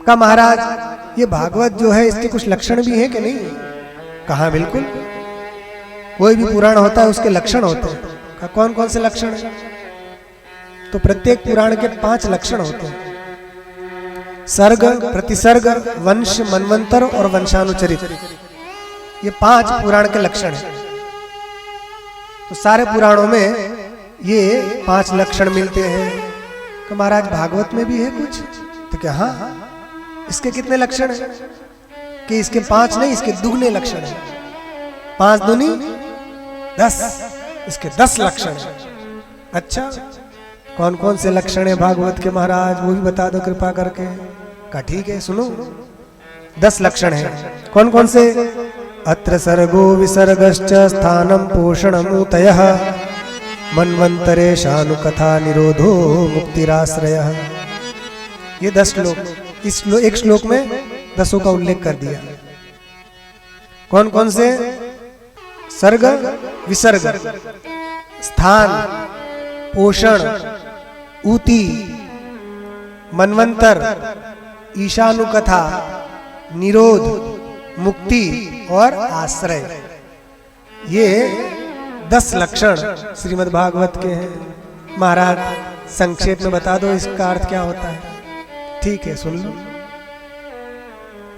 कहा महाराज ये भागवत जो है इसके कुछ लक्षण भी हैं कि नहीं? कहा बिल्कुल, कोई भी पुराण होता है उसके लक्षण होते हैं। कहा कौन कौन से लक्षण है? तो प्रत्येक पुराण के 5 लक्षण होते हैं, सर्ग, प्रतिसर्ग, वंश, मनवंतर और वंशानुचरित। ये 5 पुराण के लक्षण हैं। तो सारे पुराणों में ये 5 लक्षण मिलते हैं। तो महाराज भागवत में भी है कुछ? तो क्या हाँ, इसके कितने लक्षण हैं? कि इसके 5 नहीं, इसके दुगने लक्षण हैं। 5 दूनी 10, इसके 10 लक्षण हैं। अच्छा, कौन कौन से लक्षण है भागवत के महाराज, वो भी बता दो कृपा करके। कहा ठीक है, सुनो। 10 लक्षण है। कौन कौन से? अत्र सर्गो विसर्गश्च स्थानम पोषणम ऊतयः मन्वंतरे शानुकथा निरोधो मुक्तिराश्रयः। ये 10 श्लोक, एक श्लोक में 10 का उल्लेख कर दिया। कौन कौन से? सर्ग, विसर्ग, स्थान, पोषण, ऊती, मनवंतर, ईशानुकथा, निरोध, मुक्ति और आश्रय। ये 10 लक्षण श्रीमद् भागवत के हैं। महाराज संक्षेप में बता दो इसका अर्थ क्या होता है। ठीक है, सुन लो।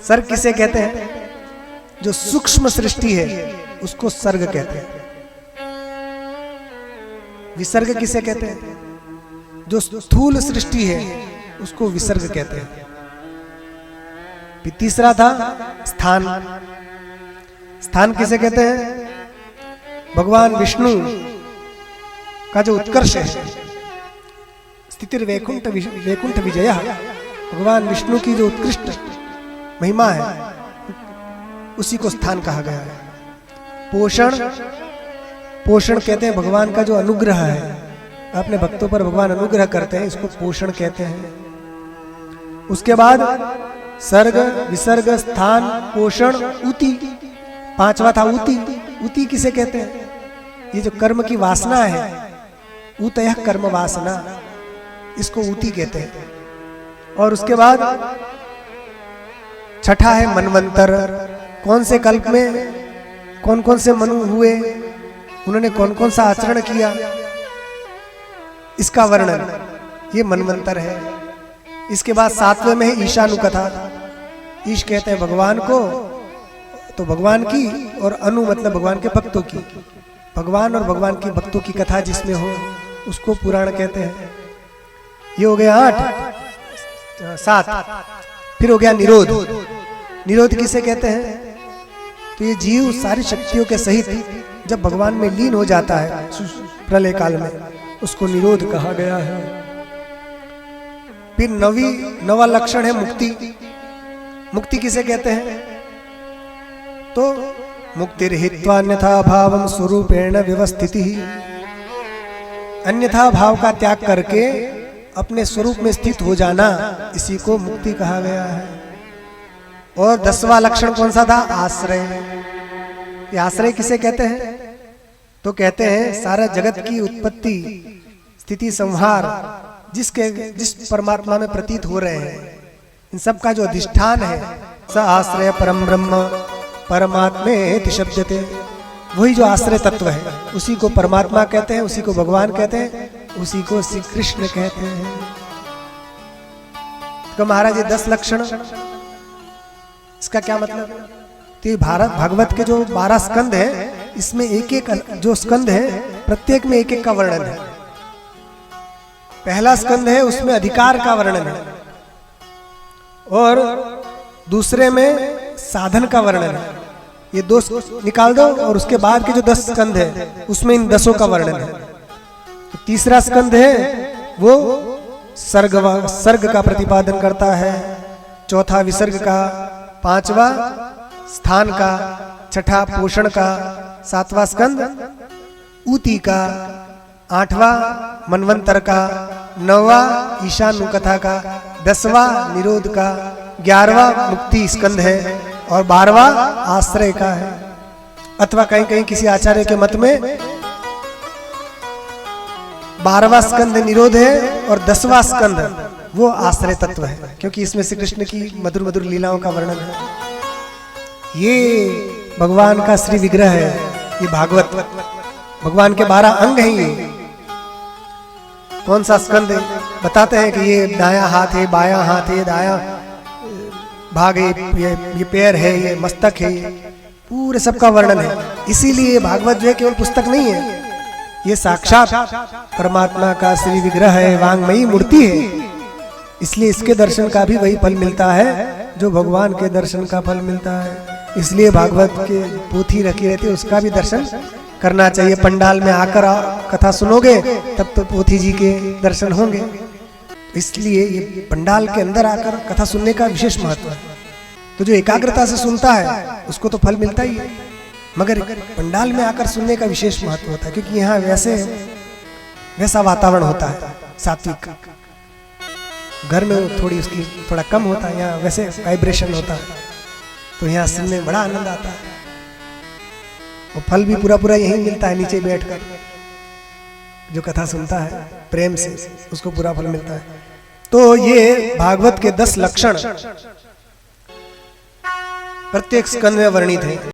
सर्ग किसे कहते हैं? जो सूक्ष्म सृष्टि है उसको सर्ग कहते हैं। विसर्ग किसे कहते हैं? जो स्थूल सृष्टि है उसको विसर्ग कहते हैं। फिर तीसरा था स्थान। स्थान किसे कहते हैं? भगवान विष्णु का जो उत्कर्ष है, स्थितिर वैकुंठ विजय, भगवान विष्णु की जो उत्कृष्ट महिमा है उसी को स्थान कहा गया है। पोषण, पोषण कहते हैं भगवान का जो अनुग्रह है, अपने भक्तों पर भगवान अनुग्रह करते हैं, इसको पोषण कहते हैं। उसके बाद सर्ग, विसर्ग, स्थान, पोषण, ऊती। 5वां था ऊती। ऊती किसे कहते हैं? ये जो कर्म की वासना है, ऊतयः कर्म वासना, इसको ऊती कहते हैं। और उसके बाद 6ठा है मनवंतर। कौन से कल्प में कौन कौन से मनु हुए, उन्होंने कौन कौन सा आचरण किया, इसका वर्णन, ये मनवंतर है। इसके बाद 7वें में है ईशानुकथा। ईश कहते हैं भगवान को, तो भगवान की, और अनु मतलब भगवान के भक्तों की। भगवान और भगवान की भक्तों की कथा जिसमें हो उसको पुराण कहते हैं। ये हो गया 8, 7। फिर हो गया निरोध। निरोध किसे कहते हैं? तो ये जीव सारी शक्तियों के सहित जब भगवान में लीन हो जाता है प्रलय काल में, उसको निरोध कहा गया है। फिर 9वां लक्षण है मुक्ति। मुक्ति किसे कहते हैं? तो मुक्तिर्हित्वा अन्यथा भावं स्वरूपेण व्यवस्थिति। अन्यथा भाव का त्याग करके अपने स्वरूप में स्थित हो जाना, इसी को मुक्ति कहा गया है। और 10वां लक्षण कौन सा था? आश्रय। ये आश्रय किसे कहते हैं? तो कहते हैं सारा जगत की उत्पत्ति, स्थिति, संहार जिस परमात्मा में प्रतीत हो रहे हैं, इन सब का जो अधिष्ठान है, स आश्रय परम ब्रह्म परमात्मेति शब्दते। वही जो आश्रय तत्व है उसी को परमात्मा कहते हैं, उसी को भगवान कहते हैं, उसी को श्री कृष्ण कहते हैं। तो महाराज ये 10 लक्षण, इसका क्या मतलब? तो भागवत के जो 12 स्कंद हैं, इसमें एक एक जो स्कंद है प्रत्येक में एक एक का वर्णन है। पहला स्कंद है उसमें अधिकार का वर्णन है, और दूसरे में साधन का वर्णन है। ये 2 निकाल दो, और उसके बाद के जो 10 स्कंद है उसमें इन 10 का वर्णन है। तो तीसरा स्कंद है वो सर्ग का प्रतिपादन करता है, चौथा विसर्ग का, 5वां स्थान का, 6ठा पोषण का, 7वां स्कंद ऊती का, 8वां मनवंतर का, 9वां ईशानुकथा का, 10वां निरोध का, 11वां मुक्ति स्कंद है, और 12वां आश्रय का है। अथवा कहीं कहीं किसी आचार्य के मत में 12वां स्कंद निरोध है और 10वां स्कंद वो आश्रय तत्व है, क्योंकि इसमें श्री कृष्ण की मधुर मधुर लीलाओं का वर्णन है। ये भगवान का श्री विग्रह है, ये भागवत भगवान के 12 अंग हैं। ये कौन सा स्कंद है? बताते हैं कि ये दायां हाथ है, बायां हाथ है, दायां भाग है, ये पैर है, ये मस्तक है, ये पूरे सबका वर्णन है। इसीलिए भागवत जो है केवल पुस्तक नहीं है, ये साक्षात परमात्मा का श्री विग्रह है, वांगमयी मूर्ति है। इसलिए इसके दर्शन का भी वही फल मिलता है जो भगवान के दर्शन का फल मिलता है। इसलिए भागवत के पोथी रखी रहती है, उसका भी दर्शन करना चाहिए। पंडाल में आकर कथा सुनोगे तब तो पोथी जी के दर्शन होंगे। इसलिए ये पंडाल के अंदर आकर कथा सुनने का विशेष महत्व है। तो जो एकाग्रता से सुनता है उसको तो फल मिलता ही है, मगर पंडाल में आकर सुनने का विशेष महत्व होता है, क्योंकि यहाँ वैसा वातावरण होता है सात्विक। घर में थोड़ी उसकी थोड़ा कम होता है, यहाँ वैसे वाइब्रेशन होता है, तो यहाँ सुनने में बड़ा आनंद आता है। और फल भी पूरा पूरा यहीं मिलता है, नीचे बैठकर जो कथा सुनता है प्रेम से, उसको पूरा फल मिलता है। तो ये भागवत के 10 लक्षण प्रत्येक स्कंद में वर्णित है।